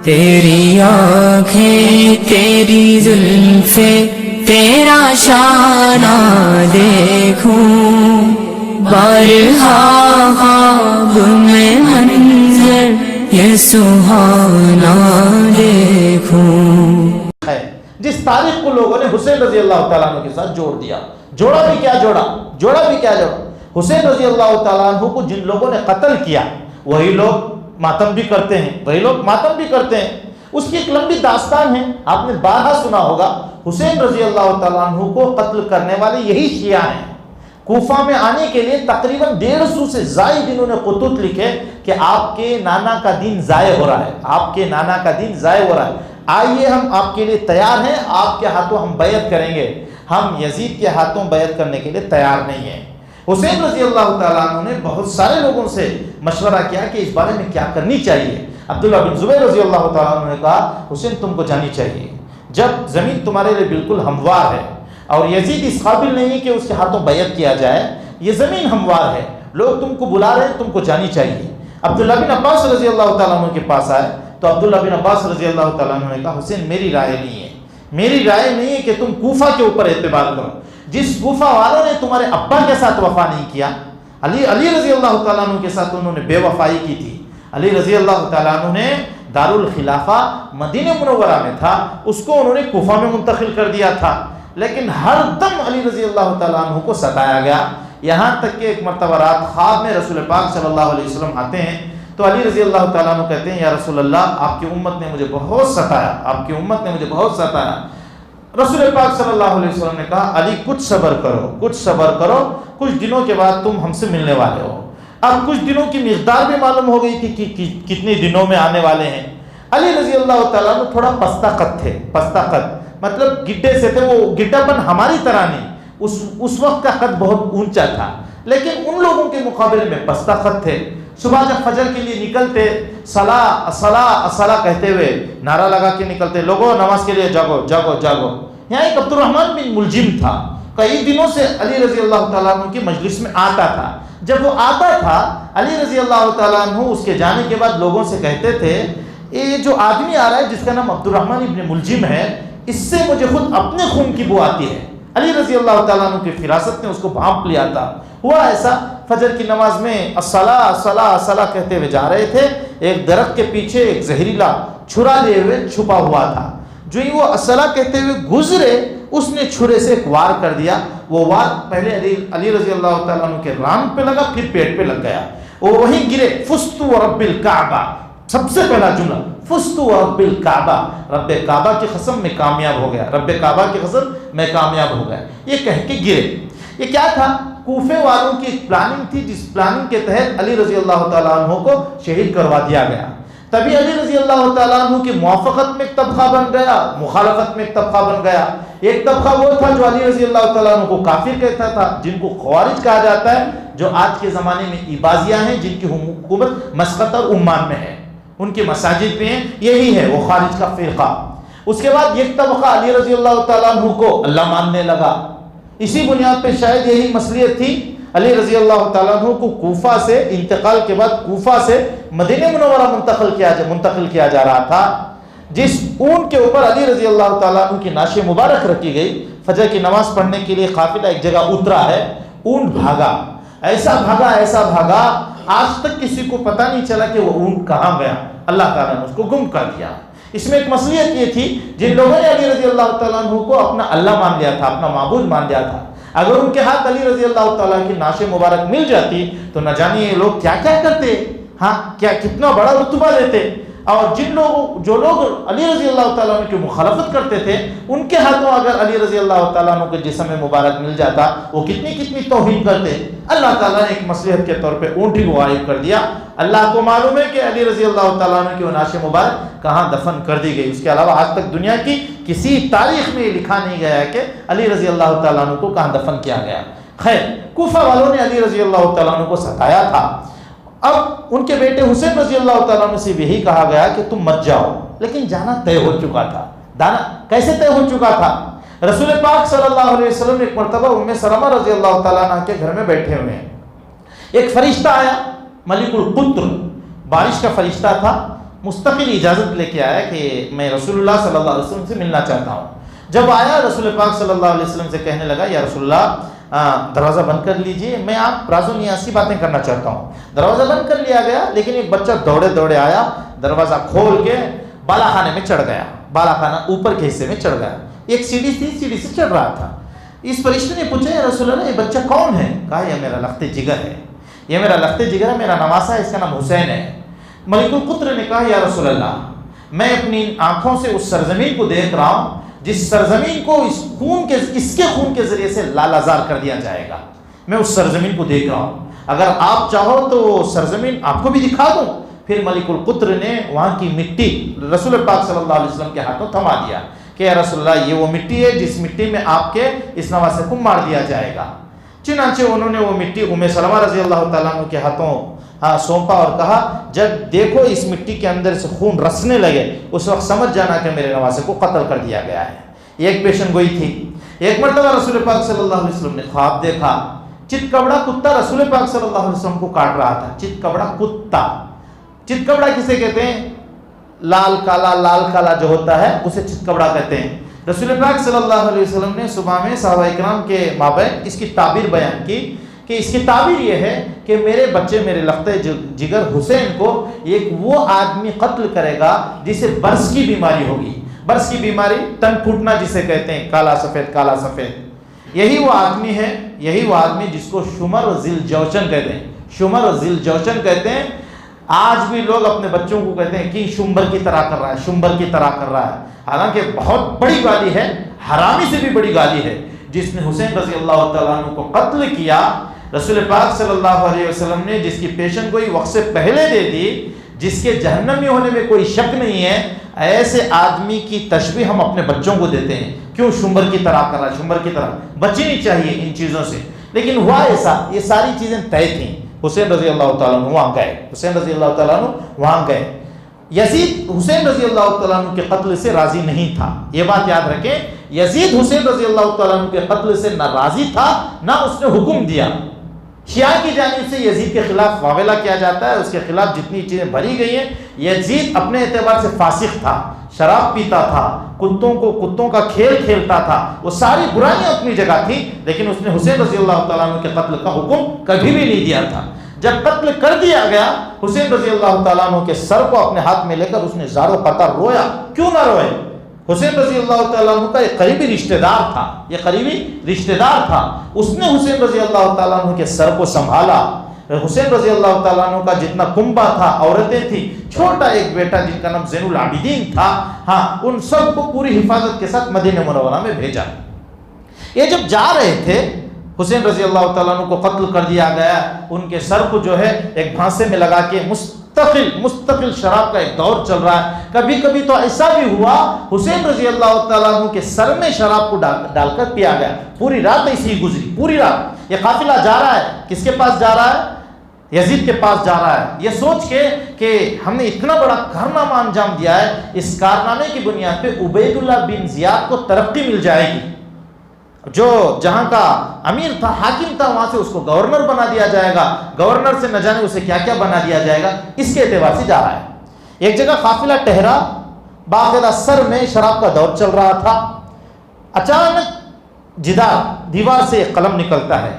تیری آنکھیں تیری زلفیں تیرا شانہ دیکھوں، بارہا خواب میں منظر یہ سہانا دیکھوں۔ جس تاریخ کو لوگوں نے حسین رضی اللہ تعالیٰ عنہ کے ساتھ جوڑ دیا، جوڑا بھی کیا حسین رضی اللہ تعالیٰ عنہ کو جن لوگوں نے قتل کیا وہی لوگ ماتم بھی کرتے ہیں، اس کی ایک لمبی داستان ہے، آپ نے بارہا سنا ہوگا۔ حسین رضی اللہ تعالیٰ عنہ کو قتل کرنے والے یہی شیعہ ہیں۔ کوفہ میں آنے کے لیے تقریباً 150 سے زائد انہوں نے خطوط لکھے کہ آپ کے نانا کا دین ضائع ہو رہا ہے، آئیے ہم آپ کے لیے تیار ہیں، آپ کے ہاتھوں ہم بیعت کریں گے، ہم یزید کے ہاتھوں بیعت کرنے کے لیے تیار نہیں ہیں۔ حسین رضی اللہ تعالیٰ عنہ نے بہت سارے لوگوں سے مشورہ کیا کہ اس بارے میں کیا کرنی چاہیے۔ عبداللہ بن زبیر رضی اللہ تعالیٰ عنہ نے کہا حسین تم کو جانی چاہیے، جب زمین تمہارے لیے بالکل ہموار ہے اور یزید اس قابل نہیں کہ اس کے ہاتھوں بیعت کیا جائے، یہ زمین ہموار ہے، لوگ تم کو بلا رہے ہیں، تم کو جانی چاہیے۔ عبداللہ بن عباس رضی اللہ تعالیٰ عنہ کے پاس آئے تو عبداللہ بن عباس رضی اللہ تعالیٰ عنہ نے کہا حسین میری رائے نہیں ہے کہ تم کوفہ کے اوپر اعتبار کرو، جس کوفہ والوں نے تمہارے ابا کے ساتھ وفا نہیں کیا، علی رضی اللہ تعالیٰ عنہ کے ساتھ انہوں نے بے وفائی کی تھی، علی رضی اللہ تعالیٰ عنہ نے دارالخلافہ مدینہ منورہ میں تھا، اس کو انہوں نے کوفہ میں منتقل کر دیا تھا، لیکن ہر دم علی رضی اللہ تعالیٰ عنہ کو ستایا گیا، یہاں تک کہ ایک مرتبہ رات خواب میں رسول پاک صلی اللہ علیہ وسلم آتے ہیں تو علی رضی اللہ تعالیٰ عنہ کہتے ہیں یا رسول اللہ آپ کی امت نے مجھے بہت ستایا، رسول پاک صلی اللہ علیہ وسلم نے کہا علی کچھ صبر کرو، کچھ دنوں کے بعد تم ہم سے ملنے والے ہو۔ اب کچھ دنوں کی مقدار بھی معلوم ہو گئی تھی کہ کتنے دنوں میں آنے والے ہیں۔ علی رضی اللہ تعالیٰ عنہ تھوڑا پستہ قد مطلب گڈے سے تھے، وہ گڈا پن ہماری طرح نہیں، اس وقت کا قد بہت اونچا تھا، لیکن ان لوگوں کے مقابلے میں پستہ قد تھے۔ صبح جب فجر کے لیے نکلتے صلاح کہتے ہوئے نعرہ لگا کے نکلتے، لوگوں نماز کے لیے جاگو۔ یہاں ایک عبد الرحمن بن ملجم تھا، کئی دنوں سے علی رضی اللہ تعالیٰ عنہ کی مجلس میں آتا تھا، جب وہ آتا تھا علی رضی اللہ تعالیٰ عنہ اس کے جانے کے بعد لوگوں سے کہتے تھے یہ جو آدمی آ رہا ہے جس کا نام عبد الرحمن بن ملجم ہے، اس سے مجھے خود اپنے خون کی بو آتی ہے۔ علی رضی اللہ تعالیٰ عنہ کی فراست نے اس کو بھانپ لیا تھا۔ ہوا ایسا فجر کی نماز میں الصلاۃ کہتے ہوئے جا رہے تھے، ایک درخت کے پیچھے ایک زہریلا چھرا لیے ہوئے چھپا ہوا تھا، جو ہی وہ الصلاۃ کہتے ہوئے گزرے اس نے چھرے سے ایک وار کر دیا، وہ وار پہلے علی رضی اللہ تعالیٰ عنہ کے ران پہ لگا، پھر پیٹ پہ لگ گیا، وہ وہیں گرے۔ فزت ورب الکعبہ، سب سے پہلا جملہ فزت ورب الکعبہ، رب کعبہ کی قسم میں کامیاب ہو گیا، یہ کہہ کے گرے۔ یہ کیا تھا؟ کوفے والوں کی ایک پلاننگ تھی، جس پلاننگ کے تحت علی رضی اللہ تعالیٰ عنہ کو شہید کروا دیا گیا۔ تبھی علی رضی اللہ تعالیٰ عنہ کی موافقت میں ایک طبقہ بن گیا، مخالفت میں ایک طبقہ بن گیا۔ ایک طبقہ وہ تھا جو علی رضی اللہ تعالیٰ عنہ کو کافر کہتا تھا، جن کو خوارج کہا جاتا ہے، جو آج کے زمانے میں عبادیہ ہیں، جن کی حکومت مسقط اور عمان میں ہے، ان کے مساجد میں ہیں، یہی ہے وہ خارج کا فرقہ۔ اس کے بعد ایک طبقہ علی رضی اللہ تعالیٰ عنہ کو اللہ ماننے لگا، اسی بنیاد پہ شاید یہی مصلیت تھی علی رضی اللہ تعالیٰ عنہ کو کوفہ سے انتقال کے بعد کوفہ سے مدینہ منورہ منتقل کیا جا رہا تھا، جس اونٹ کے اوپر علی رضی اللہ تعالیٰ عنہ کی نعش مبارک رکھی گئی۔ فجر کی نماز پڑھنے کے لیے قافلہ ایک جگہ اترا ہے، اونٹ بھاگا، ایسا بھاگا آج تک کسی کو پتہ نہیں چلا کہ وہ اونٹ کہاں گیا، اللہ تعالیٰ نے اس کو گم کر دیا۔ اس میں ایک مصلیت یہ تھی، جن لوگوں نے علی رضی اللہ تعالیٰ عنہ کو اپنا اللہ مان لیا تھا، اپنا معبود مان لیا تھا، اگر ان کے ہاتھ علی رضی اللہ تعالیٰ کی نعش مبارک مل جاتی تو نہ جانے یہ لوگ کیا کرتے، کتنا بڑا رتبہ لیتے۔ اور جو لوگ علی رضی اللہ تعالیٰ عنہ کی مخالفت کرتے تھے، ان کے ہاتھوں اگر علی رضی اللہ تعالیٰ عنہ کے جسم مبارک مل جاتا، وہ کتنی توہین کرتے۔ اللہ تعالیٰ نے ایک مصلحت کے طور پہ اونٹی کو غائب کر دیا۔ اللہ کو معلوم ہے کہ علی رضی اللہ تعالیٰ عنہ کی نعش مبارک کہاں دفن کر دی گئی، اس کے علاوہ آج تک دنیا کی کسی تاریخ میں یہ لکھا نہیں گیا ہے کہ علی رضی اللہ تعالیٰ عنہ کو کہاں دفن کیا گیا۔ خیر، کوفہ والوں نے علی رضی اللہ تعالیٰ عنہ کو ستایا تھا۔ اب ان کے بیٹے حسین رضی اللہ تعالیٰ عنہ سے یہی کہا گیا کہ تم مت جاؤ، لیکن جانا طے ہو چکا تھا۔ کیسے طے ہو چکا تھا؟ رسول پاک صلی اللہ علیہ وسلم ایک مرتبہ ام سلمہ رضی اللہ تعالیٰ عنہ کے گھر میں بیٹھے ہوئے ہیں، ایک فرشتہ آیا، ملک القطر، بارش کا فرشتہ تھا، مستقل اجازت لے کے آیا کہ میں رسول اللہ صلی اللہ علیہ وسلم سے ملنا چاہتا ہوں. جب آیا رسول پاک صلی اللہ علیہ وسلم سے کہنے لگا یا رسول اللہ دروازہ بند کر لیجئے, میں آپ راز و نیاز کی باتیں کرنا چاہتا ہوں. دروازہ بند کر لیا گیا, لیکن ایک بچہ دوڑے دوڑے آیا, دروازہ کھول کے بالا خانے میں چڑھ گیا. بالا خانہ اوپر کے حصے میں چڑھ گیا. ایک سیڑھی تھی, سیڑھی سے چڑھ رہا تھا. اس فرشتے نے پوچھا یا رسول اللہ یہ بچہ کون ہے؟ کہا یہ میرا لخت جگر ہے, یہ میرا لخت جگر ہے, میرا نواسا ہے, اس کا نام حسین ہے. ملک القطر نے کہا یا رسول اللہ میں اپنی آنکھوں سے اس سرزمین کو دیکھ رہا ہوں جس سرزمین کو اس کے خون کے ذریعے سے لالازار کر دیا جائے گا. میں اس سرزمین کو دیکھ رہا ہوں, اگر آپ چاہو تو وہ سرزمین آپ کو بھی دکھا دوں. پھر ملک القطر نے وہاں کی مٹی رسول پاک صلی اللہ علیہ وسلم کے ہاتھوں تھما دیا کہ یا رسول اللہ یہ وہ مٹی ہے جس مٹی میں آپ کے اس نواسے کو مار دیا جائے گا. چنانچہ انہوں نے وہ مٹی ام سلمہ رضی اللہ تعالیٰ عنہ کے ہاتھوں سونپا اور کہا جب دیکھو اس مٹی کے اندر سے خون رسنے لگے اس وقت سمجھ جانا کہ میرے نواسے کو قتل کر دیا گیا ہے. یہ ایک پیشن گوئی تھی. ایک مرتبہ رسول پاک صلی اللہ علیہ وسلم نے خواب دیکھا, چت کبڑا کتا رسول پاک صلی اللہ علیہ وسلم کو کاٹ رہا تھا. چت کبڑا کتا, چت کبڑا کسے کہتے ہیں؟ لال کالا جو ہوتا ہے اسے چت کبڑا کہتے ہیں. رسول پاک صلی اللہ علیہ وسلم نے صبح میں صحابہ اکرام کے مابین اس کی تعبیر بیان کی کہ اس کی تعبیر یہ ہے کہ میرے بچے میرے لخت جگر حسین کو ایک وہ آدمی قتل کرے گا جسے برس کی بیماری ہوگی. برس کی بیماری تن پھوٹنا جسے کہتے ہیں, کالا سفید. یہی وہ آدمی ہے, یہی وہ آدمی جس کو شمر و ذیل جوشن کہتے ہیں. شمر و ذیل جوشن کہتے ہیں. آج بھی لوگ اپنے بچوں کو کہتے ہیں کہ شمبر کی طرح کر رہا ہے, شمبر کی طرح کر رہا ہے. حالانکہ بہت بڑی گالی ہے, حرامی سے بھی بڑی گالی ہے. جس نے حسین رضی اللہ تعالیٰ عنہ کو قتل کیا, رسول پاک صلی اللہ علیہ وسلم نے جس کی پیشن گوئی وقت سے پہلے دے دی, جس کے جہنمی ہونے میں کوئی شک نہیں ہے, ایسے آدمی کی تشبیہ ہم اپنے بچوں کو دیتے ہیں. کیوں شمبر کی طرح کر رہا ہے, شمبر کی طرح. بچنی چاہیے ان چیزوں سے. لیکن ہوا ایسا, یہ ساری چیزیں طے تھیں. حسین رضی اللہ تعالیٰ عنہ وہاں گئے, حسین رضی اللہ تعالیٰ عنہ وہاں گئے. یزید حسین رضی اللہ تعالیٰ عنہ کے قتل سے راضی نہیں تھا. یہ بات یاد رکھیں, یزید حسین رضی اللہ تعالیٰ عنہ کے قتل سے نہ راضی تھا نہ اس نے حکم دیا. شیعہ کی جانب سے یزید کے خلاف واویلا کیا جاتا ہے, اس کے خلاف جتنی چیزیں بھری گئی ہیں. یزید اپنے اعتبار سے فاسق تھا, شراب پیتا تھا, کتوں کا کھیل کھیلتا تھا, وہ ساری برائیاں اپنی جگہ تھی, لیکن اس نے حسین رضی اللہ تعالیٰ عنہ کے قتل کا حکم کبھی بھی نہیں دیا تھا. جب قتل کر دیا گیا, حسین رضی اللہ تعالیٰ عنہ کے سر کو اپنے ہاتھ میں لے کر اس نے زارو قطار رویا. کیوں نہ روئے؟ حسین رضی اللہ تعالیٰ عنہ کا ایک قریبی رشتہ دار تھا, یہ قریبی رشتہ دار تھا. اس نے حسین رضی اللہ تعالیٰ عنہ کے سر کو سنبھالا. حسین رضی اللہ تعالیٰ عنہ کا جتنا کنبہ تھا, عورتیں تھیں, چھوٹا ایک بیٹا جن کا نام زین العابدین تھا, ان سب کو پوری حفاظت کے ساتھ مدینہ منورہ میں بھیجا. یہ جب جا رہے تھے, حسین رضی اللہ تعالیٰ عنہ کو قتل کر دیا گیا. ان کے سر کو جو ہے ایک بھانسے میں لگا کے مستقل شراب کا ایک دور چل رہا ہے. کبھی کبھی تو ایسا بھی ہوا حسین رضی اللہ تعالیٰ عنہ کے سر میں شراب کو ڈال کر پیا گیا. پوری رات ایسی ہی گزری, پوری رات. یہ قافلہ جا رہا ہے, کس کے پاس جا رہا ہے؟ یزید کے پاس جا رہا ہے. یہ سوچ کے کہ ہم نے اتنا بڑا کارنامہ انجام دیا ہے, اس کارنامے کی بنیاد پہ عبید اللہ بن زیاد کو ترقی مل جائے گی. جو جہاں کا امیر تھا, حاکم تھا, وہاں سے اس کو گورنر بنا دیا جائے گا. گورنر سے نہ جانے اسے کیا کیا بنا دیا جائے گا. اس کے اعتبار سے جا رہا ہے. ایک جگہ قافلہ ٹہرا, باقاعدہ سر میں شراب کا دور چل رہا تھا. اچانک دیوار سے ایک قلم نکلتا ہے.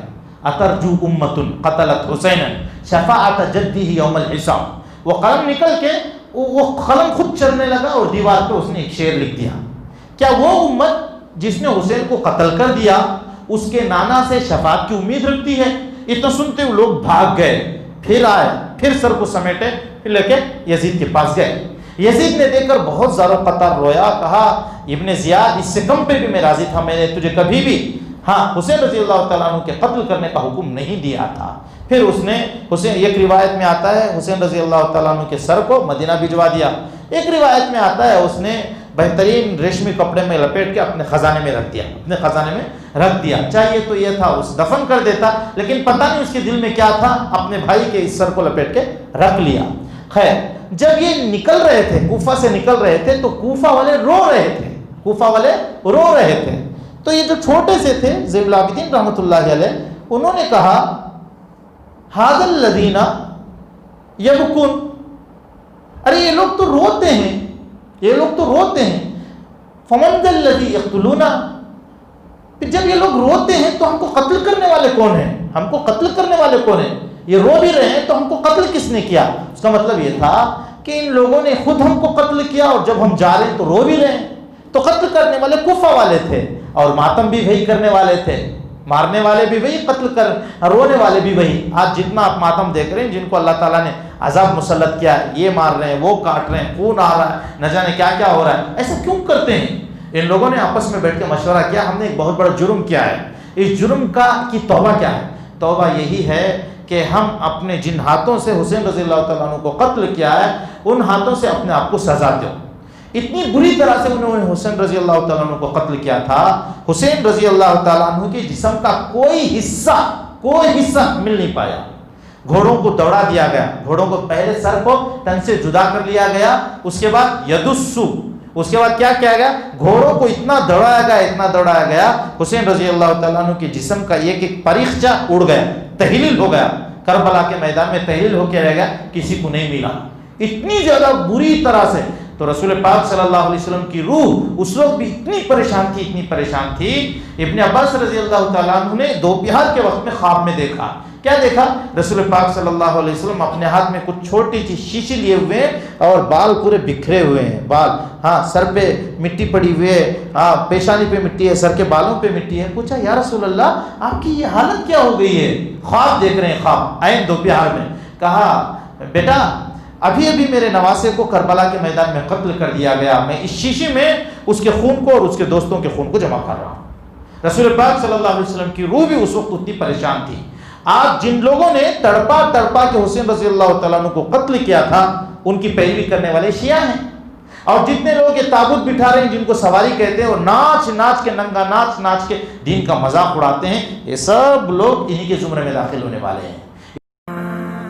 اترجو امتن قتلت حسینا شفاعت جدہ یوم الحساب. وہ قلم نکل کے وہ قلم خود چلنے لگا اور دیوار پہ اس نے ایک شعر لکھ دیا. کیا وہ امت جس نے حسین کو قتل کر دیا اس کے نانا سے شفاعت کی امید رکھتی ہے؟ اتنا سنتے وہ لوگ بھاگ گئے. پھر آئے, پھر سر کو سمیٹے, پھر لے کے یزید کے پاس گئے. یزید نے دیکھ کر بہت زارو قطار رویا. کہا ابن زیاد اس سے کم پہ بھی میں راضی تھا, میں نے تجھے کبھی بھی حسین رضی اللہ تعالیٰ عنہ کے قتل کرنے کا حکم نہیں دیا تھا. پھر اس نے ایک روایت میں آتا ہے حسین رضی اللہ تعالیٰ عنہ کے سر کو مدینہ بھجوا دیا. ایک روایت میں آتا ہے اس نے بہترین ریشمی کپڑے میں لپیٹ کے اپنے خزانے میں رکھ دیا. چاہیے تو یہ تھا اس دفن کر دیتا, لیکن پتہ نہیں اس کے دل میں کیا تھا, اپنے بھائی کے اس سر کو لپیٹ کے رکھ لیا. خیر, جب یہ نکل رہے تھے, کوفہ سے نکل رہے تھے, تو کوفہ والے رو رہے تھے. تو یہ جو چھوٹے سے تھے زین العابدین رحمۃ اللہ علیہ, انہوں نے کہا هذا الذين يبكون ارے یہ لوگ تو روتے ہیں، یہ لوگ تو روتے ہیں. فمن ذا الذی یقتلونا، جب یہ لوگ روتے ہیں تو ہم کو قتل کرنے والے کون ہیں؟ ہم کو قتل کرنے والے کون ہیں؟ یہ رو بھی رہے ہیں تو ہم کو قتل کس نے کیا؟ اس کا مطلب یہ تھا کہ ان لوگوں نے خود ہم کو قتل کیا، اور جب ہم جا رہے ہیں تو رو بھی رہے ہیں. تو قتل کرنے والے کوفہ والے تھے، اور ماتم بھی وہی کرنے والے تھے، مارنے والے بھی وہی، قتل کر رونے والے بھی وہی. آج جتنا آپ ماتم دیکھ رہے ہیں، جن کو اللہ تعالیٰ نے عذاب مسلط کیا ہے، یہ مار رہے ہیں، وہ کاٹ رہے ہیں، خون آ رہا ہے، نہ جانے کیا کیا ہو رہا ہے، ایسا کیوں کرتے ہیں؟ ان لوگوں نے آپس میں بیٹھ کے مشورہ کیا، ہم نے ایک بہت بڑا جرم کیا ہے. اس جرم کی توبہ کیا ہے؟ توبہ یہی ہے کہ ہم اپنے جن ہاتھوں سے حسین رضی اللہ تعالیٰ عنہ کو قتل کیا ہے، ان ہاتھوں سے اپنے آپ کو سزا دو. اتنی بری طرح سے انہوں نے حسین رضی اللہ تعالیٰ عنہ کو قتل کیا تھا. حسین رضی اللہ تعالیٰ عنہ کے جسم کا کوئی حصہ مل نہیں پایا. گھوڑوں کو دوڑا دیا گیا، گھوڑوں کو پہلے سر کو تن سے جدا کر لیا گیا، اس کے بعد یدسو، اس کے بعد کیا کیا گیا؟ گھوڑوں کو اتنا دوڑایا گیا، حسین رضی اللہ تعالیٰ عنہ کے جسم کا ایک ایک پریخچہ اڑ گیا، تحلیل ہو گیا، کربلا کے میدان میں تحلیل ہو کے رہ گیا، کسی کو نہیں ملا. اتنی زیادہ بری طرح سے. تو رسول پاک صلی اللہ علیہ وسلم کی روح اس وقت بھی اتنی پریشان تھی. ابن عباس رضی اللہ تعالیٰ عنہ نے دوپہر کے وقت میں خواب میں دیکھا. کیا دیکھا؟ رسول پاک صلی اللہ علیہ وسلم اپنے ہاتھ میں کچھ چھوٹی سی شیشی لیے ہوئے ہیں، اور بال پورے بکھرے ہوئے ہیں، بال، سر پہ مٹی پڑی ہوئی ہے، پیشانی پہ مٹی ہے، سر کے بالوں پہ مٹی ہے. پوچھا یا رسول اللہ آپ کی یہ حالت کیا ہو گئی ہے؟ خواب دیکھ رہے ہیں، خواب عین دوپہر میں. کہا بیٹا ابھی میرے نواسے کو کربلا کے میدان میں قتل کر دیا گیا، میں اس شیشے میں اس کے خون کو اور اس کے دوستوں کے خون کو جمع کر رہا ہوں. رسول پاک صلی اللہ علیہ وسلم کی روح بھی اس وقت اتنی پریشان تھی. آج جن لوگوں نے تڑپا کے حسین رضی اللہ تعالیٰ عنہ کو قتل کیا تھا، ان کی پیروی کرنے والے شیعہ ہیں. اور جتنے لوگ یہ تابوت بٹھا رہے ہیں، جن کو سواری کہتے ہیں، اور ناچ کے ننگا ناچ کے دین کا مذاق اڑاتے ہیں، یہ سب لوگ انہی کے زمرے میں داخل ہونے والے ہیں.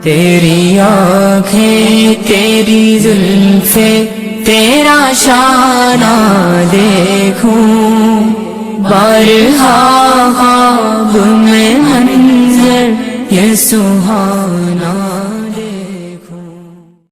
تیری آنکھیں، تیری زلفیں، تیرا شانہ دیکھوں، بارہا خواب میں منظر یہ سہانا